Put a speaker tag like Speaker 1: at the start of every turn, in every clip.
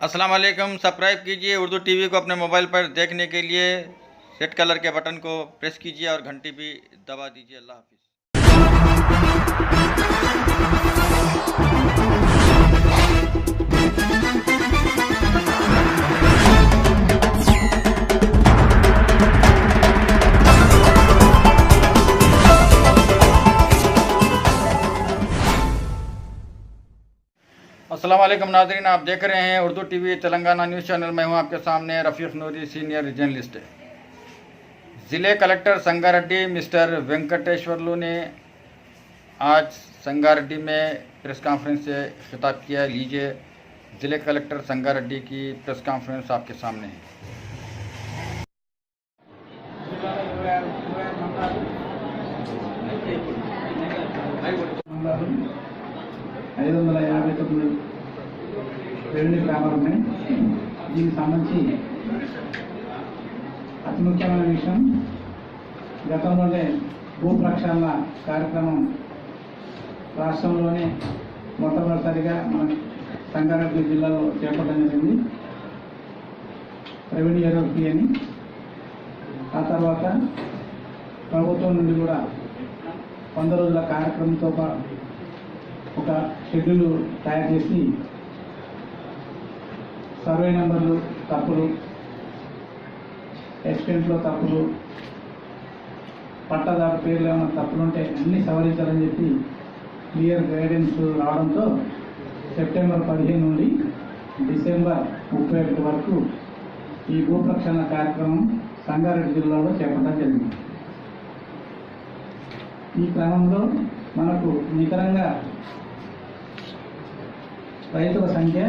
Speaker 1: अस्सलाम वालेकुम। सब्सक्राइब कीजिए उर्दू टीवी को अपने मोबाइल पर देखने के लिए रेड कलर के बटन को प्रेस कीजिए और घंटी भी दबा दीजिए। अल्लाह हाफिज़। अस्सलाम वालेकुम नाज़रीन, आप देख रहे हैं Urdu TV Telangana news channel. मैं हूं आपके सामने रफ़ीक नूरी, सीनियर जर्नलिस्ट। ज़िले कलेक्टर संगारेड्डी मिस्टर वेंकटेश्वरलू ने आज संगारेड्डी में प्रेस कॉन्फ्रेंस से खिताब किया। लीजिए, ज़िले कलेक्टर संगारेड्डी की प्रेस कॉन्फ्रेंस आपके सामने है।
Speaker 2: ఐదు వందల 59 రెవెన్యూ గ్రామాలు ఉన్నాయి. దీనికి సంబంధించి అతి ముఖ్యమైన విషయం, గతంలోనే భూ ప్రక్షాళన కార్యక్రమం రాష్ట్రంలోనే మొట్టమొదటిసారిగా మన సంగారెడ్డి జిల్లాలో చేపట్టడం జరిగింది. రెవెన్యూ ఎరోపీ అని. ఆ తర్వాత ప్రభుత్వం నుండి కూడా 100 రోజుల కార్యక్రమంతో ఒక షెడ్యూల్ తయారు చేసి సర్వే నెంబర్లు తప్పులు, ఎక్స్టెంట్లో తప్పులు, పట్టాదారు పేర్లు ఏమైనా తప్పులుంటే అన్నీ సవరించాలని చెప్పి క్లియర్ గైడెన్స్ రావడంతో సెప్టెంబర్ 15 నుండి డిసెంబర్ 31 వరకు ఈ భూ ప్రక్షాళన కార్యక్రమం సంగారెడ్డి జిల్లాలో చేపట్టడం జరిగింది. ఈ క్రమంలో మనకు నికరంగా రైతుల సంఖ్య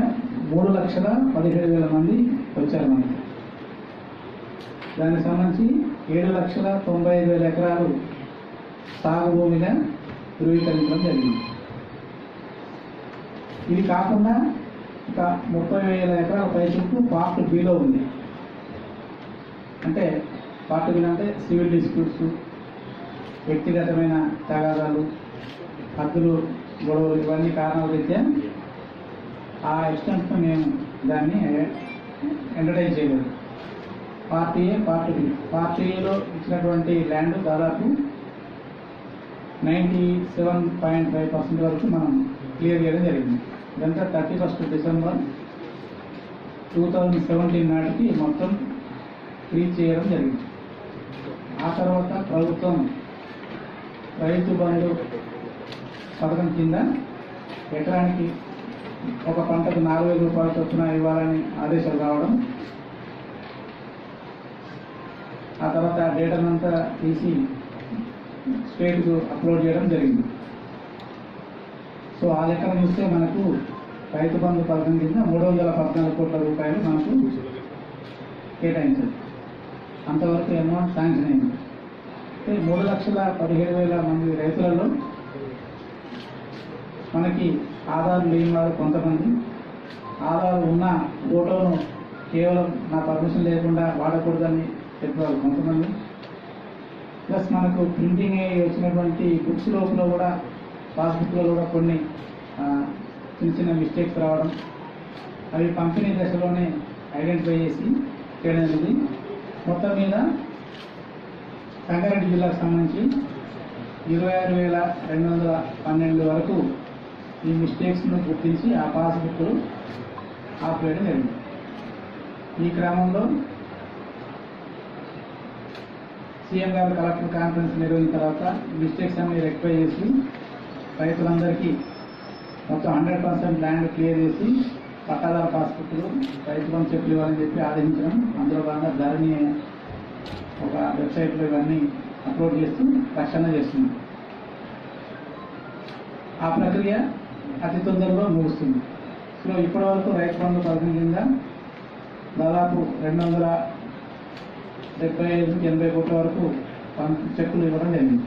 Speaker 2: 3,17,000 మంది వచ్చారు మనకు. దానికి సంబంధించి 7,95,000 ఎకరాలు సాగు భూమిగా ధృవీకరించడం జరిగింది. ఇది కాకుండా ఒక 30,000 ఎకరాల పైచుకు పార్ట్ బిలో ఉంది. అంటే పార్ట్ బిలో అంటే సివిల్ డిస్ప్యూట్స్, వ్యక్తిగతమైన తగాదాలు, హద్దులు, గొడవలు, ఇవన్నీ కారణాల రీత్యా ఆ ఎక్స్టెంట్తో మేము దాన్ని ఎంటర్టైన్ చేయలేదు. Part A, part B. Part ఏలో ఇచ్చినటువంటి ల్యాండ్ దాదాపు 97.5% వరకు మనం క్లియర్ చేయడం జరిగింది. ఇదంతా 31 డిసెంబర్ 2017 నాటికి మొత్తం రీచ్ చేయడం జరిగింది. ఆ తర్వాత ప్రభుత్వం రైతు బంధు పథకం కింద ఎకరానికి ఒక పంటకు 4,000 రూపాయల చొప్పున ఇవ్వాలని ఆదేశాలు రావడం, ఆ తర్వాత డేటానంతా తీసి స్టేట్కు అప్లోడ్ చేయడం జరిగింది. సో ఆ లెక్కన చూస్తే మనకు రైతు బంధు పథకం కింద 314 కోట్ల రూపాయలు మనకు కేటాయించారు. అంతవరకు అమౌంట్ శాంక్షన్ అయింది. 3,17,000 మంది రైతులలో మనకి ఆధార్ లేని వారు కొంతమంది, ఆధార్ ఉన్న ఫోటోను కేవలం నా పర్మిషన్ లేకుండా వాడకూడదని చెప్పేవాళ్ళు కొంతమంది, ప్లస్ మనకు ప్రింటింగ్ వచ్చినటువంటి బుక్స్ లోపల కూడా, పాస్బుక్లో కూడా కొన్ని చిన్న చిన్న మిస్టేక్స్ రావడం, అవి పంపిణీ దశలోనే ఐడెంటిఫై చేసి చేయడం జరిగింది. మొత్తం మీద సంగారెడ్డి జిల్లాకు సంబంధించి 26,212 వరకు ఈ మిస్టేక్స్ను గుర్తించి ఆ పాస్బుక్లు ఆఫ్ చేయడం జరిగింది. ఈ క్రమంలో సీఎం గారు కలెక్టర్ కాన్ఫరెన్స్ నిర్వహించిన తర్వాత మిస్టేక్స్ అన్ని రెక్టిఫై చేసి రైతులందరికీ మొత్తం 100% ల్యాండ్ క్లియర్ చేసి పట్టాదారు పాస్బుక్లు, రైతు బంధు చెక్కులు ఇవ్వాలని చెప్పి ఆదేశించడం. అందులో భాగంగా ధరణి ఒక వెబ్సైట్లో ఇవన్నీ అప్లోడ్ చేస్తూ రక్షణ చేస్తుంది. ఆ ప్రక్రియ అతి తొందరలో ముగుస్తుంది. సో ఇప్పటి వరకు రైతు బంధు పథకం కింద దాదాపు 275-80 కోట్ల వరకు చెక్కులు ఇవ్వడం జరిగింది.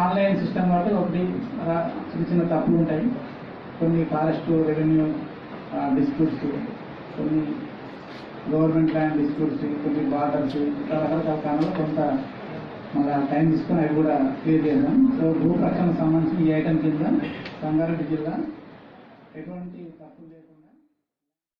Speaker 2: ఆన్లైన్ సిస్టమ్ కాబట్టి ఒకటి చిన్న చిన్న తప్పులు ఉంటాయి. కొన్ని ఫారెస్ట్ రెవెన్యూ డిస్ప్యూట్స్, కొన్ని గవర్నమెంట్ ల్యాండ్ డిస్ప్యూట్స్, కొన్ని బార్డర్స్, ఇట్లా రకరకాల కారణాలు కొంత మళ్ళీ టైం తీసుకొని అవి కూడా క్లియర్ చేద్దాం. సో భూ ప్రక్షాళనకు సంబంధించి ఈ ఐటమ్ కింద సంగారెడ్డి జిల్లా ఎటువంటి తప్పులు లేకుండా